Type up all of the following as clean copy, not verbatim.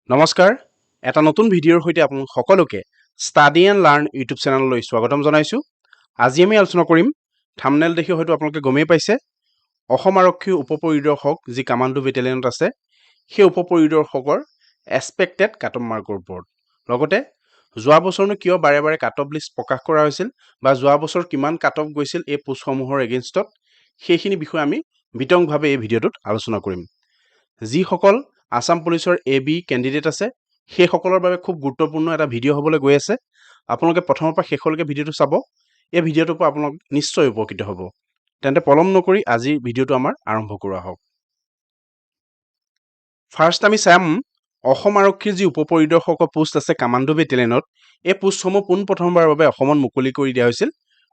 নমস্কাৰ এটা নতুন ভিডিঅ'ৰ সৈতে আপোনালোক সকলোকে ষ্টাডি এণ্ড লাৰ্ণ ইউটিউব চেনেললৈ স্বাগতম জনাইছোঁ। আজি আমি আলোচনা কৰিম থাম্বনেইল দেখি হয়তো আপোনালোকে গমেই পাইছে অসম আৰক্ষীৰ উপপৰিদৰ্শক যি কামাণ্ডো বেটেলিয়নত আছে সেই উপপৰিদৰ্শকৰ এক্সপেক্টেড কাট অফ মাৰ্কৰ ওপৰত লগতে যোৱা বছৰনো কিয় বাৰে বাৰে কাট অফ লিষ্ট প্ৰকাশ কৰা হৈছিল বা যোৱা বছৰ কিমান কাট অফ গৈছিল এই পোষ্টসমূহৰ এগেইনষ্টত সেইখিনি বিষয়ে আমি বিতংভাৱে এই ভিডিঅ'টোত আলোচনা কৰিম। যিসকল আসাম পুলিচৰ এবি কেণ্ডিডেট আছে সেইসকলৰ বাবে খুব গুৰুত্বপূৰ্ণ এটা ভিডিঅ' হ'বলৈ গৈ আছে। আপোনালোকে প্ৰথমৰ পৰা শেষলৈকে ভিডিঅ'টো চাব। এই ভিডিঅ'টোৰ পৰা আপোনালোক নিশ্চয় উপকৃত হ'ব। তেন্তে পলম নকৰি আজি ভিডিঅ'টো আমাৰ আৰম্ভ কৰা হওক। ফাৰ্ষ্ট আমি চাম অসম আৰক্ষীৰ যি উপপৰিদৰ্শকৰ পোষ্ট আছে কামাণ্ডো বেটেলিয়নত এই পোষ্টসমূহ পোনপ্ৰথমবাৰৰ বাবে অসমত মুকলি কৰি দিয়া হৈছিল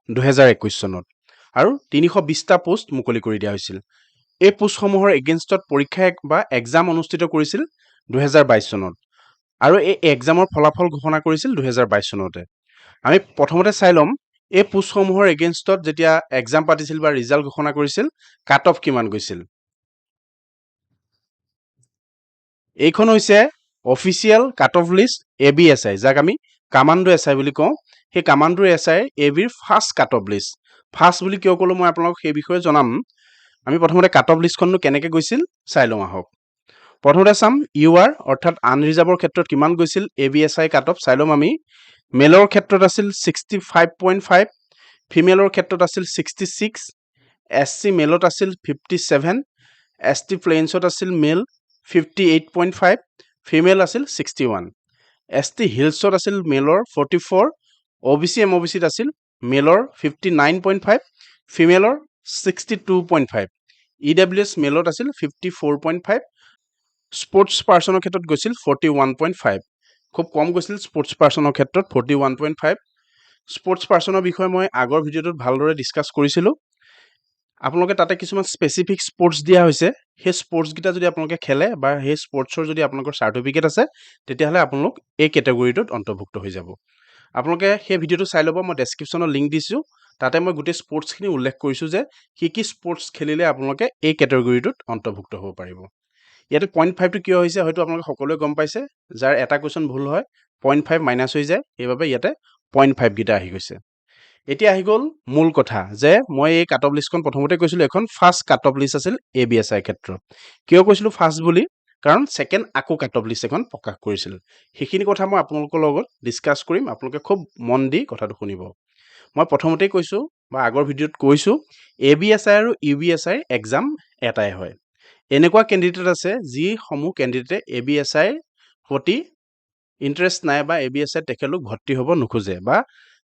2021 চনত আৰু 320টা পোষ্ট মুকলি কৰি দিয়া হৈছিল। এই পোষ্টসমূহৰ এগেইনষ্টত পৰীক্ষা বা এক্সাম অনুষ্ঠিত কৰিছিল 2022 চনত আৰু এই এক্সামৰ ফলাফল ঘোষণা কৰিছিল 2022 চনতে। আমি প্ৰথমতে চাই ল'ম এই পোষ্টসমূহৰ এগেইনষ্টত যেতিয়া এক্সাম পাতিছিল বা ৰিজাল্ট ঘোষণা কৰিছিল কাট অফ কিমান গৈছিল। এইখন হৈছে official cut off list ABSI যাক আমি কামাণ্ডো SI বুলি কওঁ। সেই কামাণ্ডো SI এবিৰ first cut off list. First বুলি কিয় ক'লো মই আপোনালোকক সেই বিষয়ে জনাম। আমি প্ৰথমতে কাট অফ লিষ্টখননো কেনেকৈ গৈছিল চাই লওঁ আহক। প্ৰথমতে চাম UR অৰ্থাৎ আনৰিজাৰ্ভৰ ক্ষেত্ৰত কিমান গৈছিল ABSI কাট অফ চাই ল'ম আমি। মেলৰ ক্ষেত্ৰত আছিল 65.5, ফিমেলৰ ক্ষেত্ৰত আছিল 66, SC মেলত আছিল 57, ST প্লেইনছত আছিল মেল 58.5, ফিমেল আছিল 61, ST হিলছত আছিল মেলৰ 44, OBC MOBCত আছিল মেলৰ 59.5, ফিমেলৰ 62.5, EWS মেলত আছিল 54.5, স্পৰ্টছ পাৰ্চনৰ ক্ষেত্ৰত গৈছিল 41.5। খুব কম গৈছিল স্পৰ্টছ পাৰ্চনৰ ক্ষেত্ৰত 41.5। স্পৰ্টছ পাৰ্চনৰ বিষয়ে মই আগৰ ভিডিঅ'টোত ভালদৰে ডিছকাছ কৰিছিলোঁ। আপোনালোকে তাতে কিছুমান স্পেচিফিক স্পৰ্টছ দিয়া হৈছে। সেই স্পৰ্টছকেইটা যদি আপোনালোকে খেলে বা সেই স্পৰ্টছৰ যদি আপোনালোকৰ চাৰ্টিফিকেট আছে তেতিয়াহ'লে আপোনালোক এই কেটেগৰীটোত অন্তৰ্ভুক্ত হৈ যাব। আপোনালোকে সেই ভিডিঅ'টো চাই ল'ব। মই ডেছক্ৰিপশ্যনত লিংক দিছোঁ। তাতে মই গোটেই স্পৰ্টছখিনি উল্লেখ কৰিছোঁ যে কি স্পৰ্টছ খেলিলে আপোনালোকে এই কেটেগৰীটোত অন্তৰ্ভুক্ত হ'ব পাৰিব। ইয়াতে 0.5টো কিয় হৈছে হয়তো আপোনালোকে সকলোৱে গম পাইছে। যাৰ এটা কুৱেশ্যন ভুল হয় 0.5 মাইনাছ হৈ যায়, সেইবাবে ইয়াতে 0.5 গীতা আহি গৈছে। এতিয়া আহি গ'ল মূল কথা যে মই এই কাট অফ লিষ্টখন প্ৰথমতে কৈছিলোঁ এখন ফাৰ্ষ্ট কাট অফ লিষ্ট আছিল ABSI ক্ষেত্ৰত। কিয় কৈছিলোঁ ফাৰ্ষ্ট বুলি? কাৰণ ছেকেণ্ড আকৌ কাট অফ লিষ্ট এখন প্ৰকাশ কৰিছিল। সেইখিনি কথা মই আপোনালোকৰ লগত ডিছকাছ কৰিম। আপোনালোকে খুব মন দি কথাটো শুনিব। মই প্ৰথমতেই কৈছোঁ বা আগৰ ভিডিঅ'ত কৈছোঁ ABSI আৰু UBSI এক্সাম এটাই হয়। এনেকুৱা কেণ্ডিডেট আছে যিসমূহ কেণ্ডিডেটে ABSI প্ৰতি ইণ্টাৰেষ্ট নাই বা ABSI তেখেতলোক ভৰ্তি হ'ব নোখোজে বা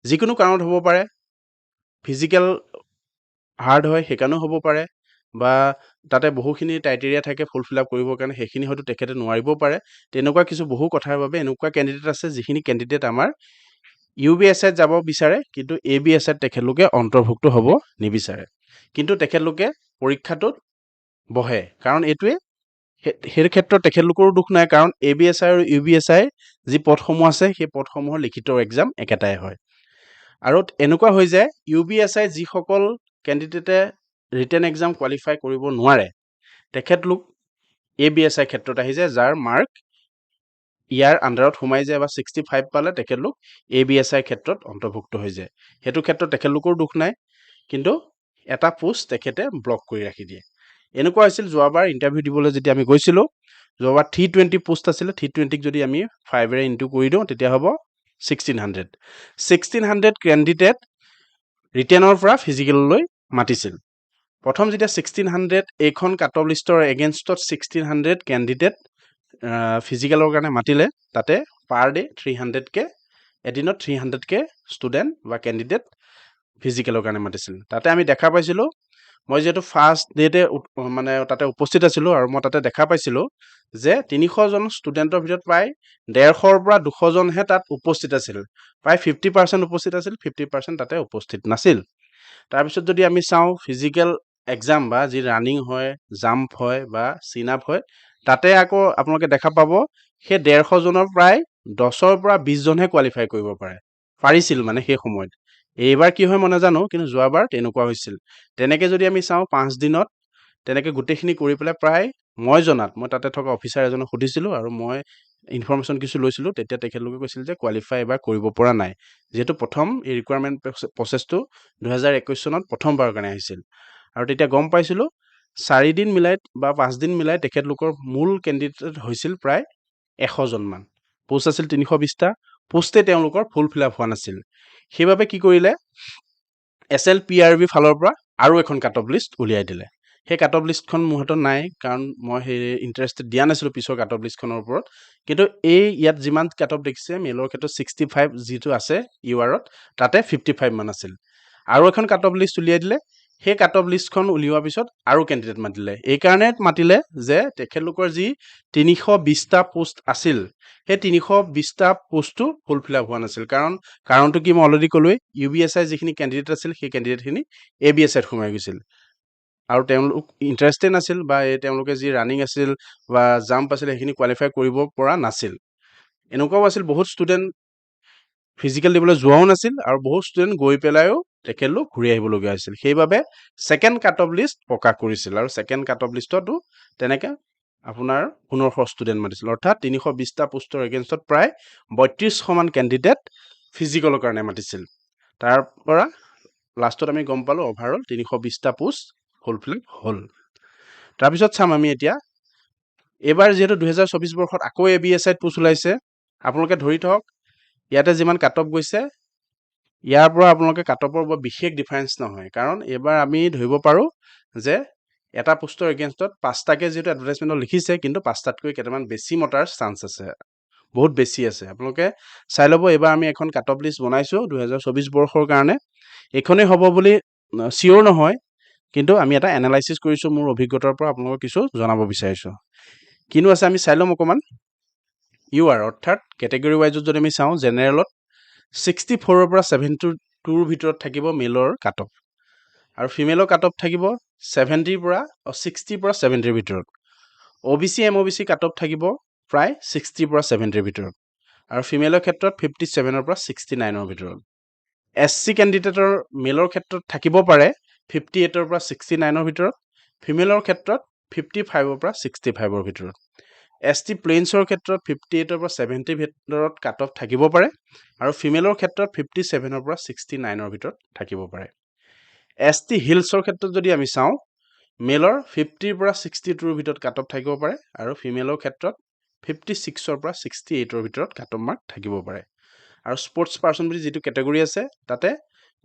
যিকোনো কাৰণত হ'ব পাৰে, ফিজিকেল হাৰ্ড হয় সেইকাৰণেও হ'ব পাৰে বা তাতে বহুখিনি ক্ৰাইটেৰিয়া থাকে ফুলফিল আপ কৰিবৰ কাৰণে, সেইখিনি হয়তো তেখেতে নোৱাৰিবও পাৰে। তেনেকুৱা কিছু বহু কথাৰ বাবে এনেকুৱা কেণ্ডিডেট আছে যিখিনি কেণ্ডিডেট আমাৰ UBSIত যাব বিচাৰে কিন্তু ABSIত তেখেতলোকে অন্তৰ্ভুক্ত হ'ব নিবিচাৰে। কিন্তু তেখেতলোকে পৰীক্ষাটোত বহে কাৰণ এইটোৱে সেই ক্ষেত্ৰত তেখেতলোকৰো দুখ নাই কাৰণ ABSI আৰু UBSI যি পদসমূহ আছে সেই পদসমূহৰ লিখিত এক্সাম একেটাই হয়। আৰু এনেকুৱা হৈ যায় UBSI যিসকল কেণ্ডিডেটে ৰিটেন এক্সাম কোৱালিফাই কৰিব নোৱাৰে তেখেতলোক ABSI ক্ষেত্ৰত আহি যায়, যাৰ মাৰ্ক ইয়াৰ আণ্ডাৰত সোমাই যায় বা 65 পালে তেখেতলোক ABSI ক্ষেত্ৰত অন্তৰ্ভুক্ত হৈ যায়। সেইটো ক্ষেত্ৰত তেখেতলোকৰ দুখ নাই কিন্তু এটা পোষ্ট তেখেতে ব্লক কৰি ৰাখি দিয়ে। এনেকুৱা হৈছিল যোৱাবাৰ ইণ্টাৰভিউ দিবলৈ যেতিয়া আমি গৈছিলোঁ, যোৱাবাৰ 320 পোষ্ট আছিলে। 320ক যদি আমি 5ৰে ইনটু কৰি দিওঁ তেতিয়া হ'ব 1600। 1600 কেণ্ডিডেট ৰিটেনৰ পৰা ফিজিকেললৈ মাতিছিল। প্ৰথম যেতিয়া 1600 এইখন কাট অফ লিষ্টৰ এগেইনষ্টত 1600 কেণ্ডিডেট ফিজিকেলৰ কাৰণে মাতিলে তাতে পাৰ ডে 300কে এদিনত 300কে ষ্টুডেণ্ট বা কেণ্ডিডেট ফিজিকেলৰ কাৰণে মাতিছিল। তাতে আমি দেখা পাইছিলোঁ, মই যিহেতু ফাৰ্ষ্ট ডেতে মানে তাতে উপস্থিত আছিলোঁ আৰু মই তাতে দেখা পাইছিলোঁ যে 300জন ষ্টুডেণ্টৰ ভিতৰত প্ৰায় 150ৰ পৰা 200জনহে তাত উপস্থিত আছিল। প্ৰায় 50% উপস্থিত আছিল, 50% তাতে উপস্থিত নাছিল। তাৰপিছত যদি আমি চাওঁ ফিজিকেল এক্সাম বা যি ৰানিং হয়, জাম্প হয় বা চিন আপ হয়, তাতে আকৌ আপোনালোকে দেখা পাব সেই 150জনৰ প্ৰায় 10ৰ পৰা 20জনহে কোৱালিফাই কৰিব পাৰিছিল মানে সেই সময়ত। এইবাৰ কি হয় মই নাজানো কিন্তু যোৱাবাৰ তেনেকুৱা হৈছিল। তেনেকৈ যদি আমি চাওঁ 5 দিনত তেনেকৈ গোটেইখিনি কৰি পেলাই প্ৰায় মই জনাত, মই তাতে থকা অফিচাৰ এজনক সুধিছিলোঁ আৰু মই ইনফৰমেশ্যন কিছু লৈছিলোঁ তেতিয়া তেখেতলোকে কৈছিল যে কোৱালিফাই এবাৰ কৰিব পৰা নাই যিহেতু প্ৰথম এই ৰিকুৱাৰমেণ্ট প্ৰচেছটো 2021 চনত প্ৰথমবাৰৰ কাৰণে আহিছিল আৰু তেতিয়া গম পাইছিলোঁ 4 দিন মিলাই বা 5 দিন মিলাই তেখেতলোকৰ মূল কেণ্ডিডেট হৈছিল প্ৰায় 100জনমান পোষ্ট আছিল 320টা পোষ্টে তেওঁলোকৰ ফুল ফিল আপ হোৱা নাছিল সেইবাবে কি কৰিলে SLPRB ফালৰ পৰা আৰু এখন কাট অফ লিষ্ট উলিয়াই দিলে সেই কাট অফ লিষ্টখন মোৰ হাতত নাই কাৰণ মই সেই ইণ্টাৰেষ্টেড দিয়া নাছিলোঁ পিছৰ কাট অফ লিষ্টখনৰ ওপৰত কিন্তু এই ইয়াত যিমান কাট অফ দেখিছে মেলৰ ক্ষেত্ৰত 65 যিটো আছে ইউআৰত তাতে 55 মান আছিল আৰু এখন কাট অফ লিষ্ট উলিয়াই দিলে সেই কাট অফ লিষ্টখন উলিওৱাৰ পিছত আৰু কেণ্ডিডেট মাতিলে এইকাৰণে মাতিলে যে তেখেতলোকৰ যি 320টা পোষ্ট আছিল সেই 320টা পোষ্টটো ফুল ফিল আপ হোৱা নাছিল কাৰণটো কি মই অলৰেডি ক'লোৱে UBSI যিখিনি কেণ্ডিডেট আছিল সেই কেণ্ডিডেটখিনি ABSIত সোমাই গৈছিল আৰু তেওঁলোক ইণ্টাৰেষ্টেড নাছিল বা তেওঁলোকে যি ৰানিং আছিল বা জাম্প আছিল সেইখিনি কোৱালিফাই কৰিব পৰা নাছিল এনেকুৱাও আছিল বহুত ষ্টুডেণ্ট ফিজিকেল দিবলৈ যোৱাও নাছিল আৰু বহুত ষ্টুডেণ্ট গৈ পেলাইও তেখেতলোক ঘূৰি আহিবলগীয়া হৈছিল সেইবাবে ছেকেণ্ড কাট অফ লিষ্ট প্ৰকাশ কৰিছিল আৰু ছেকেণ্ড কাট অফ লিষ্টতো তেনেকৈ আপোনাৰ 1500 ষ্টুডেণ্ট মাতিছিল অৰ্থাৎ 320টা পোষ্টৰ এগেইনষ্টত প্ৰায় 3200 মান কেণ্ডিডেট ফিজিকেলৰ কাৰণে মাতিছিল তাৰ পৰা লাষ্টত আমি গম পালোঁ অভাৰঅল 320টা পোষ্ট ফুলফিল হ'ল তাৰপিছত চাম আমি এতিয়া এইবাৰ যিহেতু 2024 বৰ্ষত আকৌ ABSIত পোষ্ট ওলাইছে আপোনালোকে ধৰি থওক ইয়াতে যিমান কাট অফ গৈছে ইয়াৰ পৰা আপোনালোকে কাট অফৰ বৰ বিশেষ ডিফাৰেঞ্চ নহয় কাৰণ এইবাৰ আমি ধৰিব পাৰোঁ যে এটা পোষ্টৰ এগেইনষ্টত 5টাকে যিহেতু এডভাৰটাইজমেণ্টত লিখিছে কিন্তু 5টাতকৈ কেইটামান বেছি মতাৰ চান্স আছে বহুত বেছি আছে আপোনালোকে চাই ল'ব এইবাৰ আমি এখন কাট অফ লিষ্ট বনাইছোঁ 2024 বৰ্ষৰ কাৰণে এইখনেই হ'ব বুলি চিয়'ৰ নহয় কিন্তু আমি এটা এনালাইচিছ কৰিছোঁ মোৰ অভিজ্ঞতাৰ পৰা আপোনালোকক কিছু জনাব বিচাৰিছোঁ কিনো আছে আমি চাই ল'ম অকণমান UR অৰ্থাৎ কেটেগৰী ৱাইজত যদি আমি চাওঁ জেনেৰেলত 64ৰ পৰা 72ৰ ভিতৰত থাকিব মেলৰ কাট অফ আৰু ফিমেলৰ কাট অফ থাকিব 60ৰ পৰা 70ৰ ভিতৰত OBC MOBC কাট অফ থাকিব প্ৰায় 60ৰ পৰা 70ৰ ভিতৰত আৰু ফিমেলৰ ক্ষেত্ৰত 57ৰ পৰা 69ৰ ভিতৰত SC কেণ্ডিডেটৰ মেলৰ ক্ষেত্ৰত থাকিব পাৰে 58ৰ পৰা 69ৰ ভিতৰত ফিমেলৰ ক্ষেত্ৰত 55ৰ পৰা 65ৰ ভিতৰত ST প্লেইনছৰ ক্ষেত্ৰত 58ৰ পৰা 70ৰ ভিতৰত কাট অফ থাকিব পাৰে আৰু ফিমেলৰ ক্ষেত্ৰত 57ৰ পৰা 69ৰ ভিতৰত থাকিব পাৰে ST হিলছৰ ক্ষেত্ৰত যদি আমি চাওঁ মেলৰ 50ৰ পৰা 62ৰ ভিতৰত কাট অফ থাকিব পাৰে আৰু ফিমেলৰ ক্ষেত্ৰত 56ৰ পৰা 68ৰ ভিতৰত কাট অফ মাৰ্ক থাকিব পাৰে আৰু স্পৰ্টছ পাৰ্চন বুলি যিটো কেটেগৰী আছে তাতে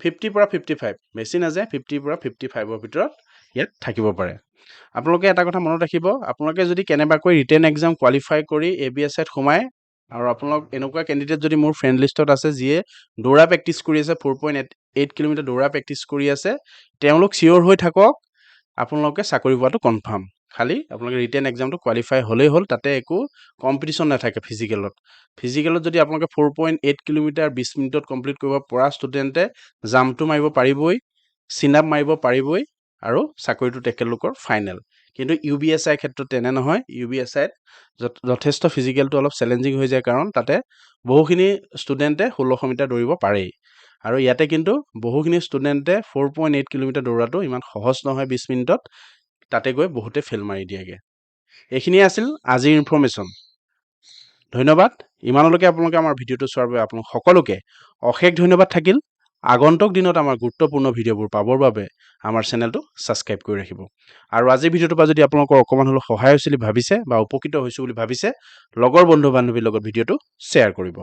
50 পৰা 55 বেছি নাযায় 50 পৰা 55ৰ ভিতৰত ইয়াত থাকিব পাৰে আপোনালোকে এটা কথা মনত ৰাখিব আপোনালোকে যদি কেনেবাকৈ ৰিটেন এক্সাম কোৱালিফাই কৰি ABSIত সোমায় আৰু আপোনালোক এনেকুৱা কেণ্ডিডেট যদি মোৰ ফ্ৰেণ্ড লিষ্টত আছে যিয়ে দৌৰা প্ৰেক্টিছ কৰি আছে 4.8 কিলোমিটাৰ দৌৰা প্ৰেক্টিছ কৰি আছে তেওঁলোক চিয়'ৰ হৈ থাকক আপোনালোকে চাকৰি পোৱাটো কনফাৰ্ম খালি আপোনালোকে ৰিটেন এক্সামটো কোৱালিফাই হ'লেই হ'ল তাতে একো কম্পিটিশ্যন নাথাকে ফিজিকেলত যদি আপোনালোকে 4.8 কিলোমিটাৰ 20 মিনিটত কমপ্লিট কৰিব পৰা ষ্টুডেণ্টে জাম্পটো মাৰিব পাৰিবই চিন আপ মাৰিব পাৰিবই আৰু চাকৰিটো তেখেতলোকৰ ফাইনেল কিন্তু UBSI ক্ষেত্ৰত তেনে নহয় UBSIত যথেষ্ট ফিজিকেলটো অলপ চেলেঞ্জিং হৈ যায় কাৰণ তাতে বহুখিনি ষ্টুডেণ্টে 1600 মিটাৰ দৌৰিব পাৰেই আৰু ইয়াতে কিন্তু বহুখিনি ষ্টুডেণ্টে 4.8 কিলোমিটাৰ দৌৰাটো ইমান সহজ নহয় 20 মিনিটত তাতে গৈ বহুতে ফেল মাৰি দিয়েগে এইখিনিয়ে আছিল আজিৰ ইনফৰমেশ্যন ধন্যবাদ ইমানলৈকে আপোনালোকে আমাৰ ভিডিঅ'টো চোৱাৰ বাবে আপোনালোক সকলোকে অশেষ ধন্যবাদ থাকিল আগন্তুক দিনত আমাৰ গুৰুত্বপূৰ্ণ ভিডিঅ'বোৰ পাবৰ বাবে আমাৰ চেনেলটো ছাবস্ক্ৰাইব কৰি ৰাখিব আৰু আজিৰ ভিডিঅ'টোৰ পৰা যদি আপোনালোকৰ অকণমান হ'লেও সহায় হৈছে বুলি ভাবিছে বা উপকৃত হৈছোঁ বুলি ভাবিছে লগৰ বন্ধু বান্ধৱীৰ লগত ভিডিঅ'টো শ্বেয়াৰ কৰিব